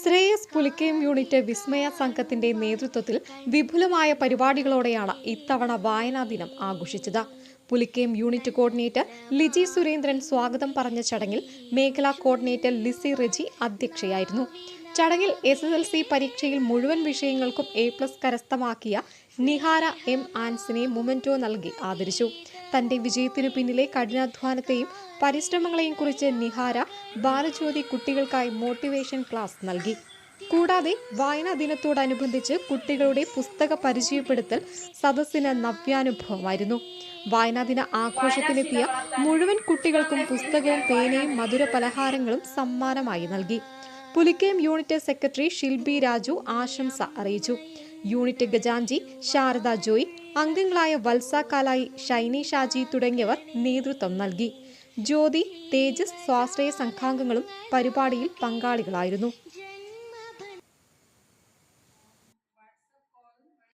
Shreyas Pulikkayam unit വിസ്മയ സംഘത്തിന്റെ നേതൃത്വത്തിൽ വിപുലമായ പരിപാടികളോടെയാണ് ഇത്തവണ വായനാ ദിനം ആഘോഷിച്ചത്. പുലിക്കയം യൂണിറ്റ് കോർഡിനേറ്റർ ലിജി സുരേന്ദ്രൻ സ്വാഗതം പറഞ്ഞ ചടങ്ങിൽ മേഖലാ കോർഡിനേറ്റർ ലിസി റെജി അധ്യക്ഷയായിരുന്നു. ചടങ്ങിൽ SSLC പരീക്ഷയിൽ മുഴുവൻ വിഷയങ്ങൾക്കും A+ കരസ്ഥമാക്കിയ നിഹാര M. ആൻസിനെ മൊമെന്റോ നൽകി ആദരിച്ചു. തന്റെ വിജയത്തിനു പിന്നിലെ കഠിനാധ്വാനത്തെയും പരിശ്രമങ്ങളെയും കുറിച്ച് നിഹാര ബാലജ്യോതി കുട്ടികൾക്കായി മോട്ടിവേഷൻ ക്ലാസ് നൽകി. കൂടാതെ വായനാ ദിനത്തോടനുബന്ധിച്ച് കുട്ടികളുടെ പുസ്തക പരിചയപ്പെടുത്തൽ സദസ്സിന് നവ്യാനുഭവമായിരുന്നു. വായനാ ദിന ആഘോഷത്തിനെത്തിയ മുഴുവൻ കുട്ടികൾക്കും പുസ്തകവും പേനയും മധുര പലഹാരങ്ങളും സമ്മാനമായി നൽകി. പുലിക്കയം യൂണിറ്റ് സെക്രട്ടറി ഷിൽബി രാജു ആശംസ അറിയിച്ചു. യൂണിറ്റ് ഖജാൻജി ശാരദ ജോയ്, അംഗങ്ങളായ വത്സ കാലായി, ഷൈനി ഷാജി തുടങ്ങിയവർ നേതൃത്വം നൽകി. ജ്യോതി, തേജസ്, സ്വാശ്രയ സംഘാംഗങ്ങളും പരിപാടിയിൽ പങ്കാളികളായിരുന്നു.